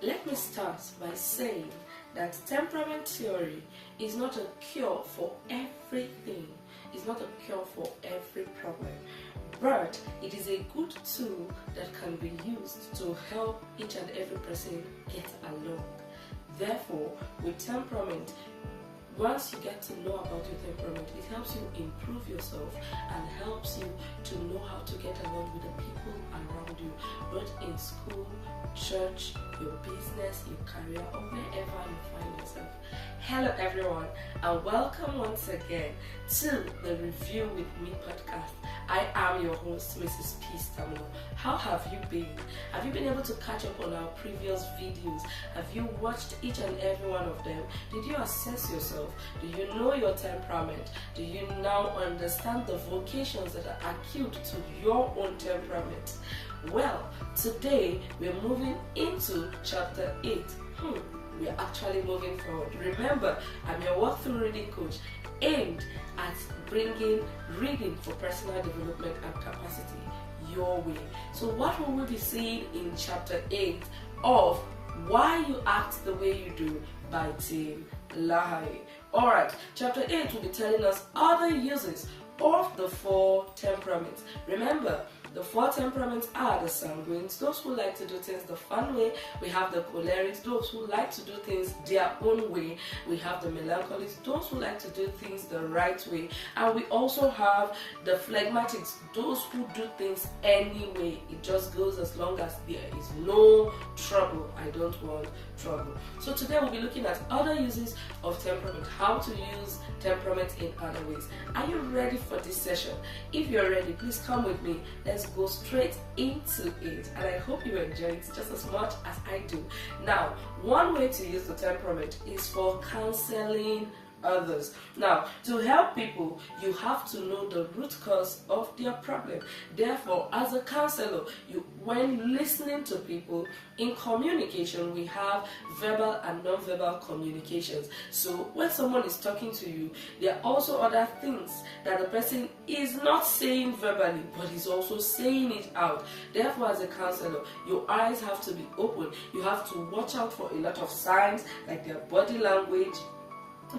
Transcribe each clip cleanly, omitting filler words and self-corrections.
Let me start by saying that temperament theory is not a cure for everything. It's not a cure for every problem. But it is a good tool that can be used to help each and every person get along. Therefore, with temperament, once you get to know about your temperament, it helps you improve yourself and helps you to know how to get along with the people around you, both in school, church, your business, your career, or wherever you find yourself. Hello everyone, and welcome once again to the Review with Me podcast. I am your host, Mrs. P. Stamino. How have you been? Have you been able to catch up on our previous videos? Have you watched each and every one of them? Did you assess yourself? Do you know your temperament? Do you now understand the vocations that are acute to your own temperament? Well, today we're moving into chapter 8. We are actually moving forward. Remember, I'm your walkthrough reading coach aimed at bringing reading for personal development and capacity your way. So what will we be seeing in chapter 8 of Why You Act the Way You Do by Tim LaHaye? Alright, chapter 8 will be telling us other uses of the 4 temperaments. Remember, the 4 temperaments are the sanguines, those who like to do things the fun way. We have the cholerics, those who like to do things their own way. We have the melancholics, those who like to do things the right way. And we also have the phlegmatics, those who do things anyway. It just goes as long as there is no trouble. I don't want trouble. So today we'll be looking at other uses of temperament, how to use temperament in other ways. Are you ready for this session? If you're ready, please come with me. Let's go straight into it, and I hope you enjoy it just as much as I do. Now, one way to use the temperament is for counseling others. Now, to help people, you have to know the root cause of their problem. Therefore, as a counselor, when listening to people, in communication, we have verbal and non-verbal communications. So when someone is talking to you, there are also other things that the person is not saying verbally, but is also saying it out. Therefore, as a counselor, your eyes have to be open. You have to watch out for a lot of signs like their body language,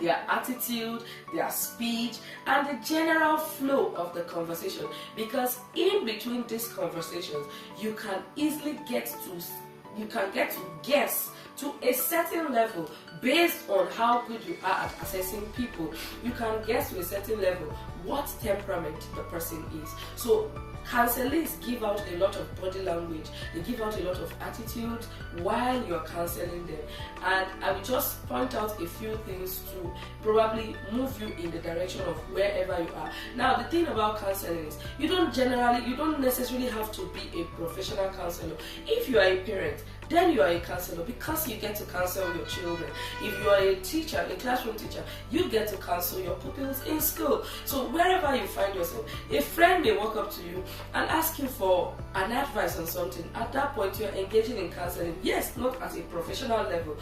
their attitude, their speech, and the general flow of the conversation, because in between these conversations you can easily get to guess to a certain level based on how good you are at assessing people. You can guess to a certain level what temperament the person is. So counselors give out a lot of body language, they give out a lot of attitude while you're counseling them. And I will just point out a few things to probably move you in the direction of wherever you are. Now, the thing about counseling is you don't necessarily have to be a professional counselor. If you are a parent, then you are a counselor because you get to counsel your children. If you are a teacher, a classroom teacher, you get to counsel your pupils in school. So wherever you find yourself, a friend may walk up to you and ask you for an advice on something. At that point, you're engaging in counseling. Yes, not at a professional level,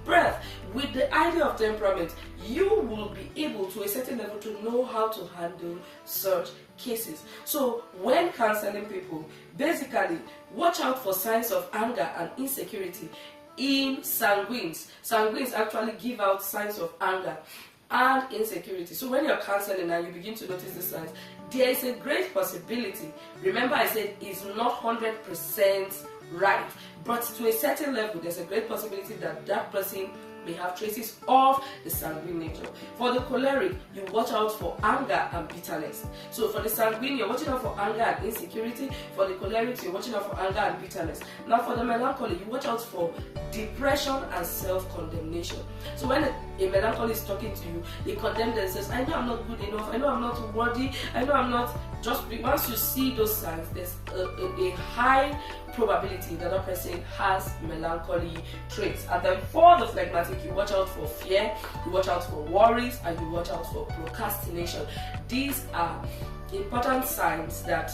but with the idea of temperament, you will be able to a certain level to know how to handle such cases. So when counseling people, basically watch out for signs of anger and insecurity in sanguines. Sanguines actually give out signs of anger and insecurity. So when you're counseling and you begin to notice the signs, there is a great possibility. Remember, I said it's not 100% right, but to a certain level there's a great possibility that that person may have traces of the sanguine nature. For the choleric, you watch out for anger and bitterness. So for the sanguine, you're watching out for anger and insecurity. For the choleric, you're watching out for anger and bitterness. Now for the melancholy, you watch out for depression and self-condemnation. So when a melancholy is talking to you, they condemn themselves. I know I'm not good enough. I know I'm not worthy. I know I'm not. Just once you see those signs, there's a high probability that a person has melancholy traits. And then for the phlegmatic, you watch out for fear, you watch out for worries, and you watch out for procrastination. These are important signs that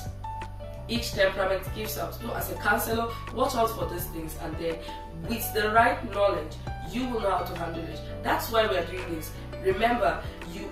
each temperament gives out. So as a counselor, watch out for these things, and then with the right knowledge, you will know how to handle it. That's why we are doing this. Remember,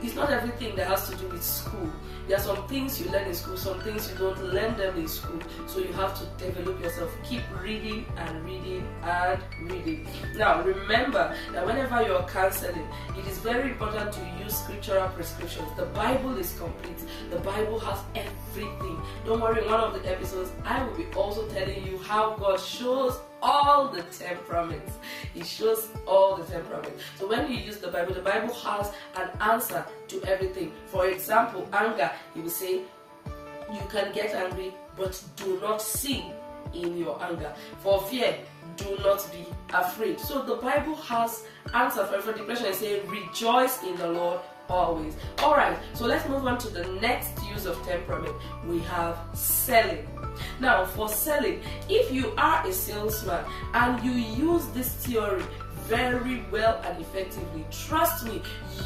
it's not everything that has to do with school. There are some things you learn in school, some things you don't learn them in school. So you have to develop yourself. Keep reading and reading and reading. Now, remember that whenever you're counseling, it is very important to use scriptural prescriptions. The Bible is complete. The Bible has everything. Don't worry, in one of the episodes, I will be also telling you how God shows all the temperaments. He shows all the temperaments. So when you use the Bible has an answer to everything. For example, anger, he will say, you can get angry, but do not sin in your anger. For fear, do not be afraid. So the Bible has answer for depression. It says, rejoice in the Lord always. Alright, so let's move on to the next use of temperament. We have selling. Now, for selling, if you are a salesman and you use this theory very well and effectively, trust me,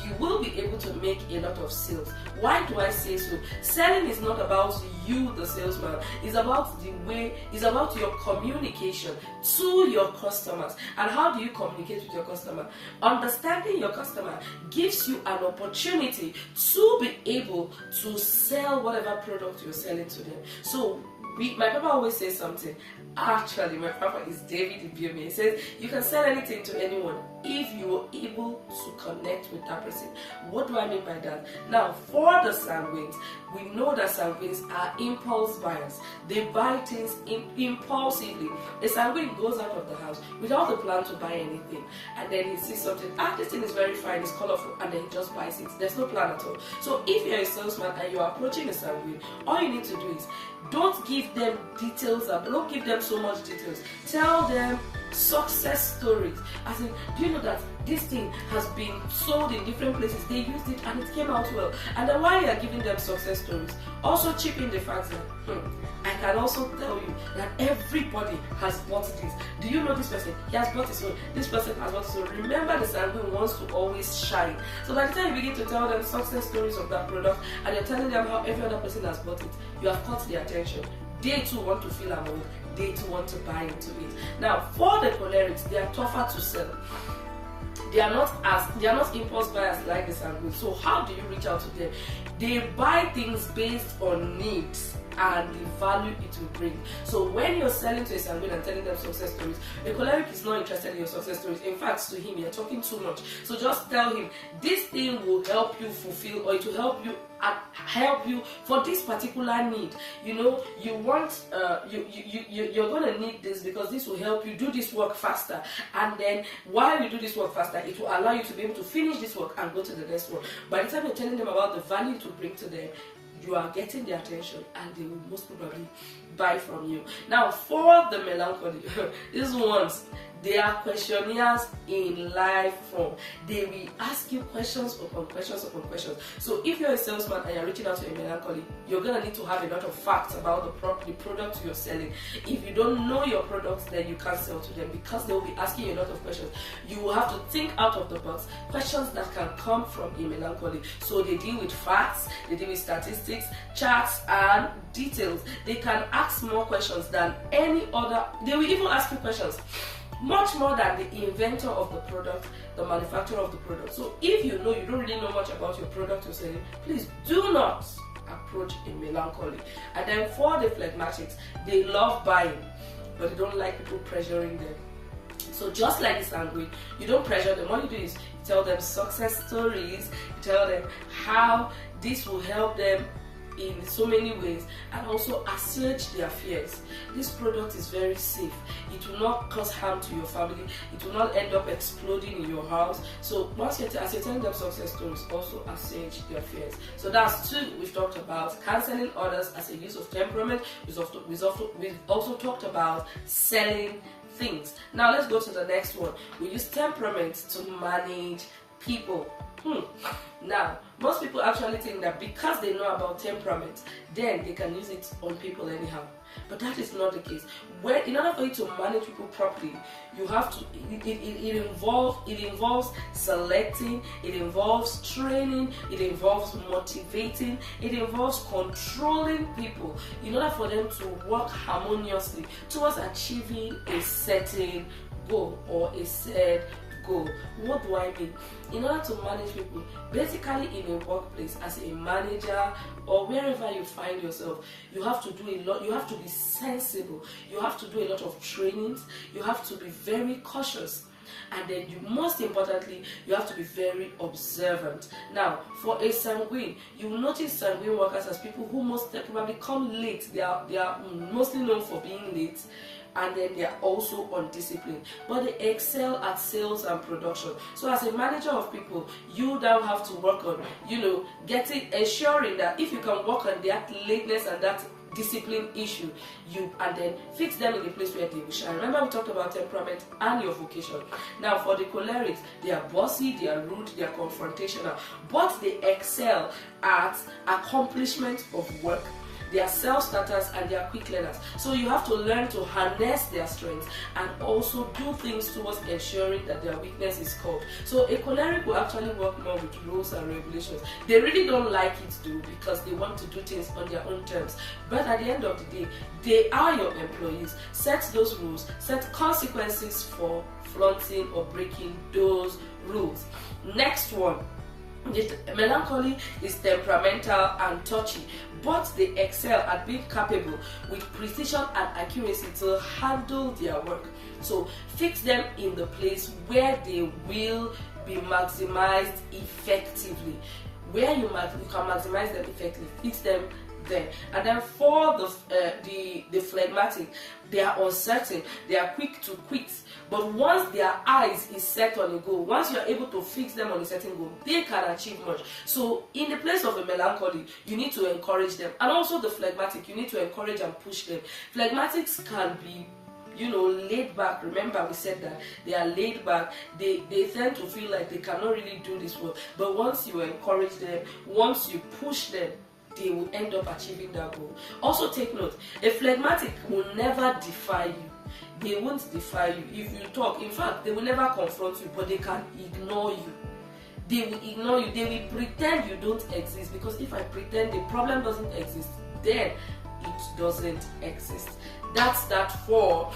you will be able to make a lot of sales. Why do I say so? Selling is not about you, the salesman. It's about your communication to your customers. And how do you communicate with your customer? Understanding your customer gives you an opportunity to be able to sell whatever product you're selling to them. So my papa always says something. Actually, my papa is David Ibiome. He says you can sell anything to anyone if you are able to connect with that person. What do I mean by that? Now, for the sanguines, we know that sanguines are impulse buyers. They buy things impulsively. A sanguine goes out of the house without a plan to buy anything, and then he sees something. This thing is very fine, it's colorful, and then he just buys it. There's no plan at all. So if you're a salesman and you're approaching a sanguine, all you need to do is don't give them details. Don't give them so much details. Tell them success stories. As in, do you know that this thing has been sold in different places? They used it and it came out well. And then while you're giving them success stories, also chip in the fact that I can also tell you that everybody has bought this. Do you know this person? He has bought his own. This person has bought his own. Remember, the sanguine wants to always shine. So by the time you begin to tell them success stories of that product and you're telling them how every other person has bought it, you have caught their attention. They too want to feel among. They too want to buy into it. Now, for the cholerics, they are tougher to sell. They are not impulse buyers like the sanguine. So how do you reach out to them? They buy things based on needs and the value it will bring. So when you're selling to a sanguine and telling them success stories, a choleric is not interested in your success stories. In fact, to him, you're talking too much. So just tell him this thing will help you fulfill, or it will help you for this particular need. You know, you want you're gonna need this because this will help you do this work faster, and then while you do this work faster, it will allow you to be able to finish this work and go to the next one. By the time you're telling them about the value to bring to them, you are getting their attention and they will most probably buy from you. Now, for the melancholy, these ones, they are questionnaires in live form. They will ask you questions upon questions upon questions. So if you're a salesman and you're reaching out to a melancholy, you're going to need to have a lot of facts about the product you're selling. If you don't know your products, then you can't sell to them because they will be asking you a lot of questions. You will have to think out of the box, questions that can come from a melancholy. So they deal with facts, they deal with statistics, charts, and details. They can ask more questions than any other. They will even ask you questions much more than the inventor of the product, the manufacturer of the product. So if you know you don't really know much about your product you're selling, please do not approach a melancholy. And then for the phlegmatics, they love buying, but they don't like people pressuring them. So just like the sanguine, you don't pressure them. All you do is you tell them success stories, you tell them how this will help them in so many ways, and also assuage their fears. This product is very safe. It will not cause harm to your family. It will not end up exploding in your house. So once as you're telling them success stories, also assuage their fears. So that's two we've talked about: canceling others as a use of temperament. We've also talked about selling things. Now let's go to the next one. We use temperament to manage people. Now, most people actually think that because they know about temperament, then they can use it on people anyhow. But that is not the case. In order for you to manage people properly, you have to. It involves selecting. It involves training. It involves motivating. It involves controlling people in order for them to work harmoniously towards achieving a certain goal or a set goal. goal. What do I mean? In order to manage people, basically in a workplace, as a manager or wherever you find yourself, you have to do a lot. You have to be sensible. You have to do a lot of trainings. You have to be very cautious. And then most importantly, you have to be very observant. Now, for a sanguine, you will notice sanguine workers as people who most probably come late. They are mostly known for being late, and then they are also undisciplined, but they excel at sales and production. So as a manager of people, you now have to work on, ensuring that if you can work on that lateness and that discipline issue, and then fix them in the place where they will shine. Remember, we talked about temperament and your vocation. Now, for the cholerics, they are bossy, they are rude, they are confrontational, but they excel at accomplishment of work. They are self-starters and they are quick learners. So you have to learn to harness their strengths and also do things towards ensuring that their weakness is curbed. So a choleric will actually work more with rules and regulations. They really don't like it though, because they want to do things on their own terms. But at the end of the day, they are your employees. Set those rules, set consequences for flaunting or breaking those rules. Next one. Melancholy is temperamental and touchy, but they excel at being capable with precision and accuracy to handle their work. So fix them in the place where they will be maximized effectively. Where you can maximize them effectively, fix them there. And then for the phlegmatic, they are uncertain, they are quick to quit. But once their eyes is set on a goal, once you are able to fix them on a certain goal, they can achieve much. So in the place of a melancholy, you need to encourage them. And also the phlegmatic, you need to encourage and push them. Phlegmatics can be laid back. Remember, we said that they are laid back. They tend to feel like they cannot really do this work. But once you encourage them, once you push them, they will end up achieving that goal. Also take note, a phlegmatic will never defy you. They won't defy you if you talk. In fact, they will never confront you, but they can ignore you. They will ignore you. They will pretend you don't exist, because if I pretend the problem doesn't exist, then it doesn't exist. That's that for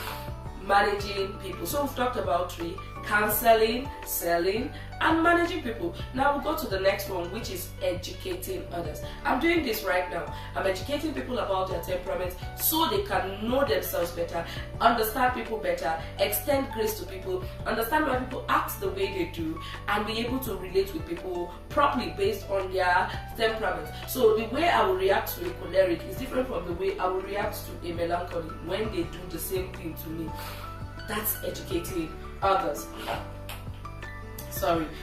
managing people. So we've talked about 3: counseling, selling, and managing people. Now we'll go to the next one, which is educating others. I'm doing this right now. I'm educating people about their temperament so they can know themselves better, understand people better, extend grace to people, understand why people act the way they do, and be able to relate with people properly based on their temperament. So the way I will react to a choleric is different from the way I will react to a melancholy when they do the same thing to me. That's educating others.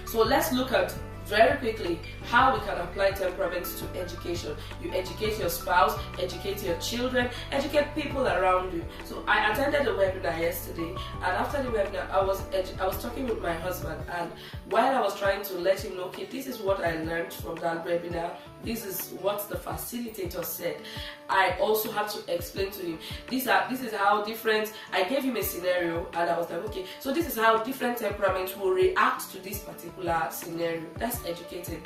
So let's look at very quickly how we can apply temperaments to education. You educate your spouse, educate your children, educate people around you. So I attended a webinar yesterday, and after the webinar I was talking with my husband, and while I was trying to let him know, okay, this is what I learned from that webinar, this is what the facilitator said, I also had to explain to him, this is how different, I gave him a scenario, and I was like, okay, so this is how different temperaments will react to this particular scenario. That's educating.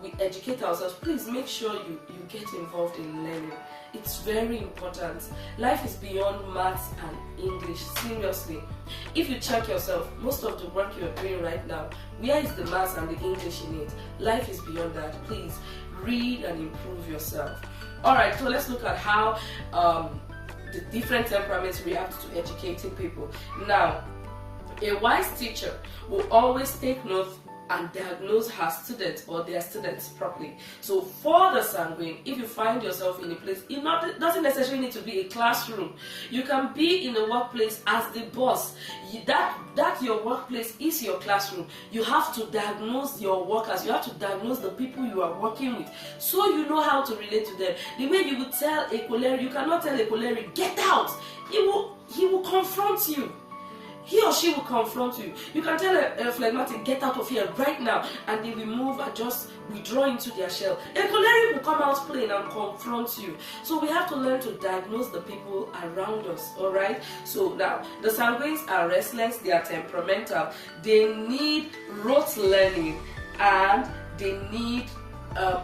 We educate ourselves. Please make sure you get involved in learning. It's very important. Life is beyond maths and English. Seriously, if you check yourself, most of the work you're doing right now, where is the maths and the English in it? Life is beyond that. Please read and improve yourself. Alright, so let's look at how the different temperaments react to educating people. Now, a wise teacher will always take note and diagnose her students or their students properly. So for the sanguine, if you find yourself in a place, it doesn't necessarily need to be a classroom. You can be in the workplace as the boss. That your workplace is your classroom. You have to diagnose your workers. You have to diagnose the people you are working with, so you know how to relate to them. The way you would tell a choleric, you cannot tell a choleric, get out. He will confront you. He or she will confront you. You can tell a phlegmatic, get out of here right now, and they will move and just withdraw into their shell. A choleric will come out plain and confront you. So we have to learn to diagnose the people around us, alright? So now, the sanguines are restless, they are temperamental, they need rote learning, and they need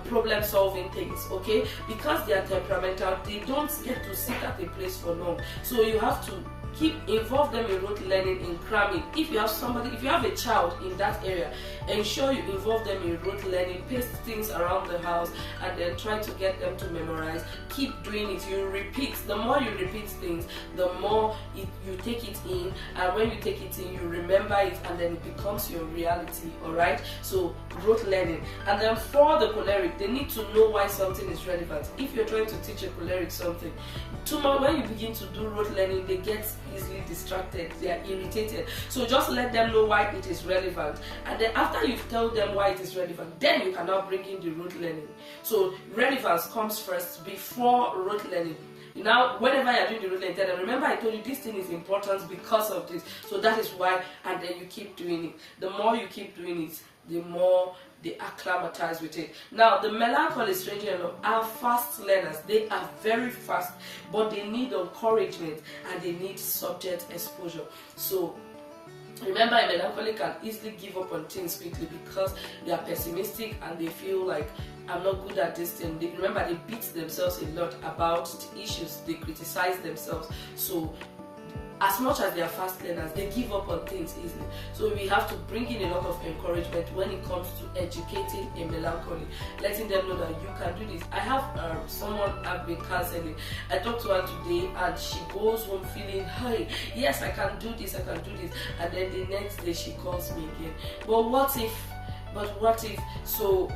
problem solving things, okay? Because they are temperamental, they don't get to sit at a place for long. So you have to involve them in rote learning, in cramming. If you have a child in that area, ensure you involve them in rote learning, paste things around the house, and then try to get them to memorize. Keep doing it. You repeat. The more you repeat things, the more you take it in, and when you take it in, you remember it, and then it becomes your reality. Alright, so rote learning. And then for the choleric, they need to know why something is relevant. If you're trying to teach a choleric something, when you begin to do rote learning, they get easily distracted, they are irritated. So just let them know why it is relevant, and then after you've told them why it is relevant, then you can now bring in the rote learning. So relevance comes first before rote learning. Now, whenever you're doing the rote learning, tell them, remember I told you this thing is important because of this, so that is why, and then you keep doing it. The more you keep doing it, the more they acclimatize with it. Now, the melancholy, strangely enough, are fast learners. They are very fast, but they need encouragement and they need subject exposure. So remember, a melancholy can easily give up on things quickly because they are pessimistic and they feel like, I'm not good at this thing. Remember, they beat themselves a lot about the issues. They criticize themselves. So as much as they are fast learners, they give up on things easily. So we have to bring in a lot of encouragement when it comes to educating a melancholy, letting them know that you can do this. I have someone I've been counseling. I talked to her today, and she goes home feeling, hey, yes, I can do this, and then the next day she calls me again. But what if? So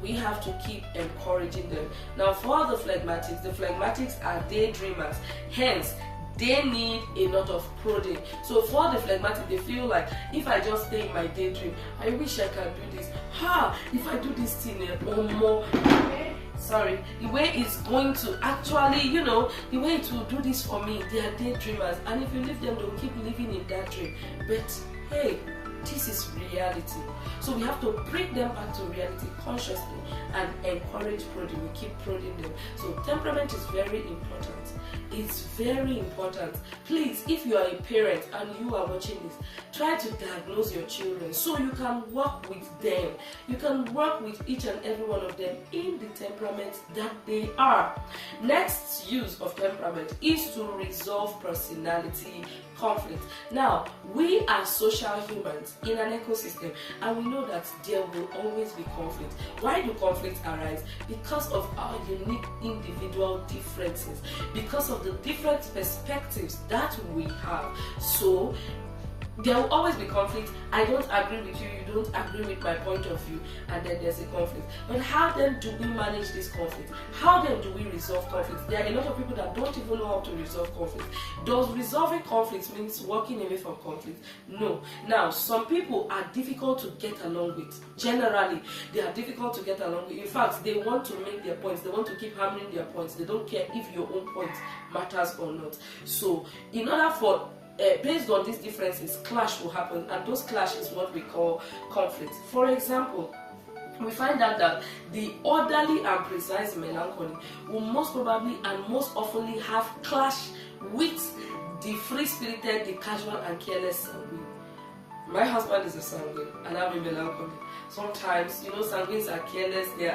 we have to keep encouraging them. Now, for the phlegmatics are daydreamers. Hence, they need a lot of prodding. So for the phlegmatic, they feel like, if I just stay in my daydream, I wish I can do this. If I do this thing or more, the way it's going to actually, the way it will do this for me. They are daydreamers, and if you leave them, they'll keep living in that dream. But hey, this is reality. So we have to bring them back to reality consciously and encourage prodding. We keep prodding them. So temperament is very important. It's very important. Please, if you are a parent and you are watching this, try to diagnose your children so you can work with them. You can work with each and every one of them in the temperament that they are. Next use of temperament is to resolve personality conflict. Now, we are social humans in an ecosystem, and we know that there will always be conflict. Why do conflicts arise? Because of our unique individual differences, because of the different perspectives that we have. So there will always be conflict. I don't agree with you, you don't agree with my point of view, and then there's a conflict. But how then do we manage this conflict? How then do we resolve conflict? There are a lot of people that don't even know how to resolve conflict. Does resolving conflicts means walking away from conflict? No. Now, some people are difficult to get along with. Generally, they are difficult to get along with. In fact, they want to make their points. They want to keep hammering their points. They don't care if your own point matters or not. So, in order for based on these differences, clash will happen, and those clash is what we call conflict. For example, we find out that the orderly and precise melancholy will most probably and most often have clash with the free-spirited, the casual and careless sanguine. My husband is a sanguine and I'm a melancholy. Sometimes, sanguines are careless, they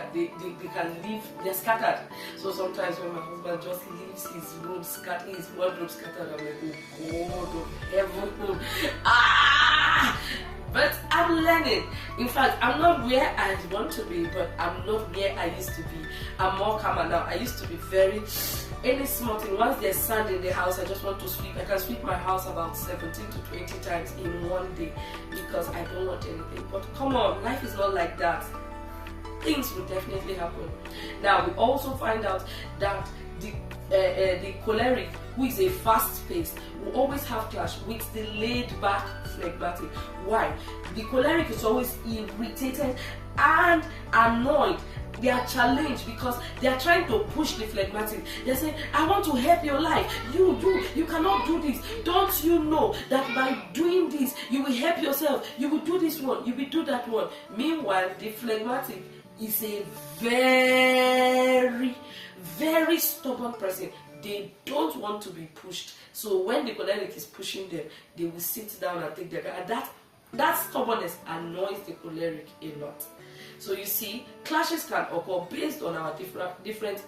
can leave, they're scattered. So sometimes when my husband just leaves his room scattered, his wardrobe scattered, I'm like, oh God of heaven. But I'm learning. In fact, I'm not where I want to be, but I'm not where I used to be. I'm more calmer now. I used to be any small thing. Once there's sand in the house, I just want to sweep. I can sweep my house about 17 to 20 times in one day because I don't want anything. But come on, life is not like that. Things will definitely happen. Now, we also find out that the choleric, who is a fast-paced, will always have clash with the laid-back phlegmatic. Why? The choleric is always irritated and annoyed. They are challenged because they are trying to push the phlegmatic. They say, I want to help your life. You cannot do this. Don't you know that by doing this, you will help yourself. You will do this one, you will do that one. Meanwhile, the phlegmatic is a very, very stubborn person. They don't want to be pushed. So when the choleric is pushing them, they will sit down and take their time. And that that stubbornness annoys the choleric a lot. So you see, clashes can occur based on our different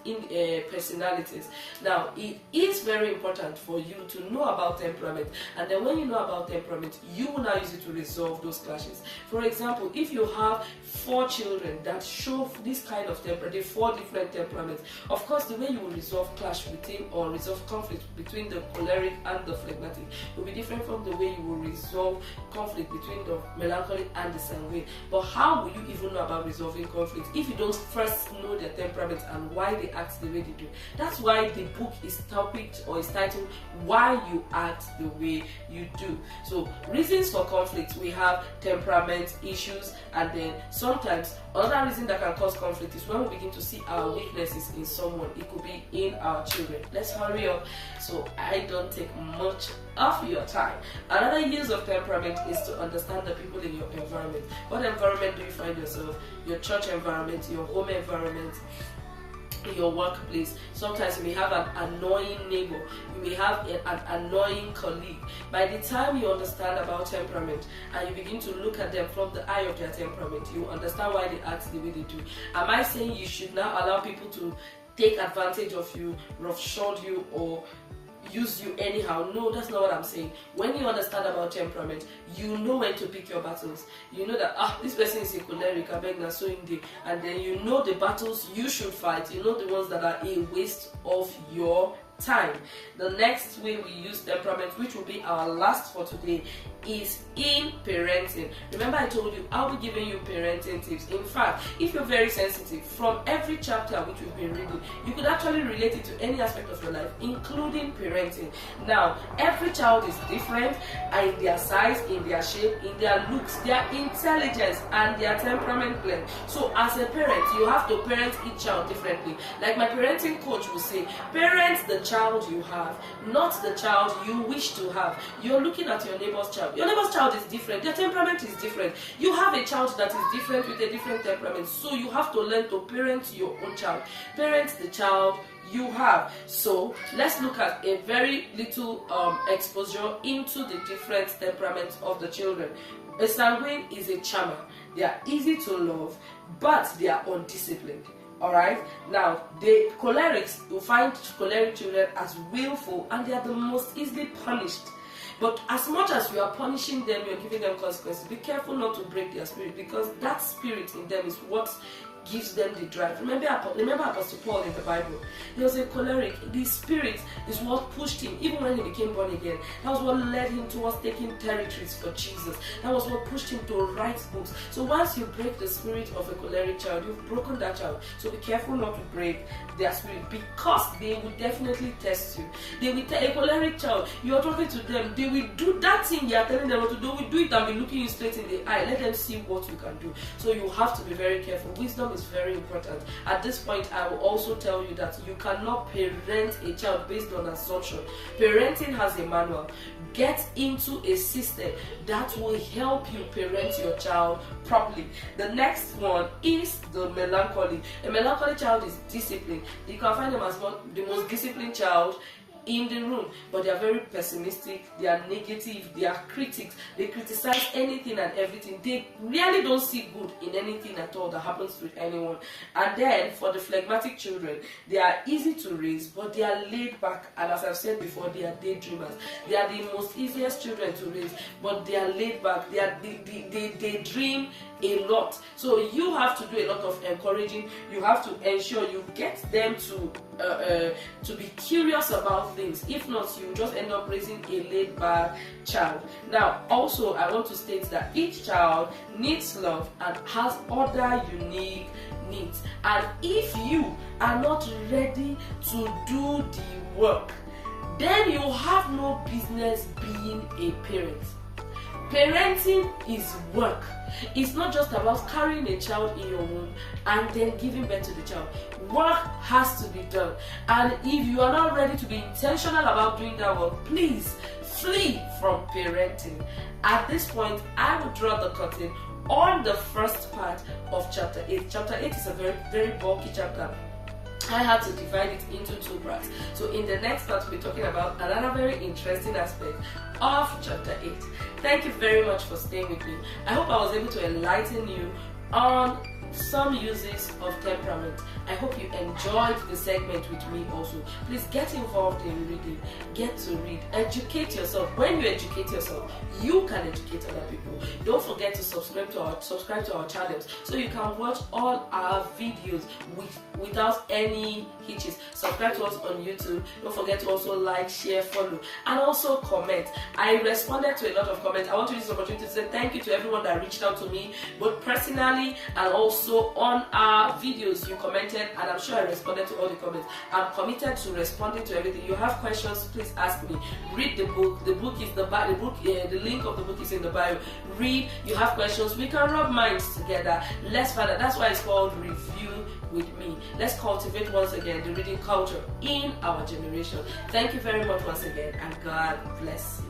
personalities. Now, it is very important for you to know about temperament, and then when you know about temperament, you will now use it to resolve those clashes. For example, if you have 4 children that show this kind of temperament, the 4 different temperaments, of course, the way you will resolve clash between or resolve conflict between the choleric and the phlegmatic will be different from the way you will resolve conflict between the melancholic and the sanguine. But how will you even know about resolving conflict if you don't first know their temperament and why they act the way they do? That's why the book is titled Why You Act the Way You Do. So reasons for conflict, we have temperament issues, and then sometimes another reason that can cause conflict is when we begin to see our weaknesses in someone. It could be in our children. Let's hurry up so I don't take much of your time. Another use of temperament is to understand the people in your environment. What environment do you find yourself? Your church environment, your home environment, your workplace. Sometimes you may have an annoying neighbor, you may have an annoying colleague. By the time you understand about temperament and you begin to look at them from the eye of their temperament, you understand why they act the way they do. Am I saying you should not allow people to take advantage of you, roughshod you, or use you anyhow? No, that's not what I'm saying. When you understand about temperament, you know when to pick your battles. You know that this person is a choleric, I beg na so in day, and then you know the battles you should fight. You know the ones that are a waste of your time. The next way we use temperament, which will be our last for today, is in parenting. Remember, I told you I'll be giving you parenting tips. In fact, if you're very sensitive, from every chapter which we've been reading, you could actually relate it to any aspect of your life, including parenting. Now, every child is different in their size, in their shape, in their looks, their intelligence, and their temperament blend. So as a parent, you have to parent each child differently. Like my parenting coach will say, parent the child you have, not the child you wish to have. You're looking at your neighbor's child. Your neighbor's child is different. Their temperament is different. You have a child that is different with a different temperament. So you have to learn to parent your own child. Parent the child you have. So let's look at a very little exposure into the different temperaments of the children. A sanguine is a charmer. They are easy to love, but they are undisciplined. Alright, now the cholerics, you find choleric children as willful, and they are the most easily punished. But as much as you are punishing them, you are giving them consequences. Be careful not to break their spirit, because that spirit in them is what gives them the drive. Remember Apostle Paul in the Bible. He was a choleric. The spirit is what pushed him, even when he became born again. That was what led him towards taking territories for Jesus. That was what pushed him to write books. So once you break the spirit of a choleric child, you've broken that child. So be careful not to break their spirit, because they will definitely test you. They will tell a choleric child, you are talking to them, they will do that thing you are telling them what to do. They will do it and be looking you straight in the eye. Let them see what you can do. So you have to be very careful. Wisdom is very important. At this point, I will also tell you that you cannot parent a child based on assumption. Parenting has a manual. Get into a system that will help you parent your child properly. The next one is the melancholy. A melancholy child is disciplined. You can find them as the most disciplined child in the room, but they are very pessimistic, they are negative, they are critics, they criticize anything and everything. They really don't see good in anything at all that happens with anyone. And then for the phlegmatic children, they are easy to raise, but they are laid back, and as I've said before, they are daydreamers. They are the most easiest children to raise, but they are laid back. They dream a lot. So you have to do a lot of encouraging. You have to ensure you get them to be curious about things. If not, you just end up raising a laid back child. Now also, I want to state that each child needs love and has other unique needs, and if you are not ready to do the work, then you have no business being a parent. Parenting is work. It's not just about carrying a child in your womb and then giving birth to the child. Work has to be done. And if you are not ready to be intentional about doing that work, please flee from parenting. At this point, I will draw the curtain on the first part of chapter 8. Chapter 8 is a very, very bulky chapter. I had to divide it into 2 parts. So in the next part, we'll be talking about another very interesting aspect of chapter 8. Thank you very much for staying with me. I hope I was able to enlighten you on some uses of temperament. I hope you enjoyed the segment with me also. Please get involved in reading. Get to read. Educate yourself. When you educate yourself, you can educate other people. Don't forget to subscribe to our channels so you can watch all our videos without any hitches. Subscribe to us on YouTube. Don't forget to also like, share, follow, and also comment. I responded to a lot of comments. I want to use this opportunity to say thank you to everyone that reached out to me, both personally and also on our videos. You commented, and I'm sure I responded to all the comments. I'm committed to responding to everything. You have questions, please ask me. Read the book. The book is the link of the book is in the bio. Read. You have questions, we can rub minds together. Let's find out. That's why it's called Review with Me. Let's cultivate once again the reading culture in our generation. Thank you very much once again, and God bless you.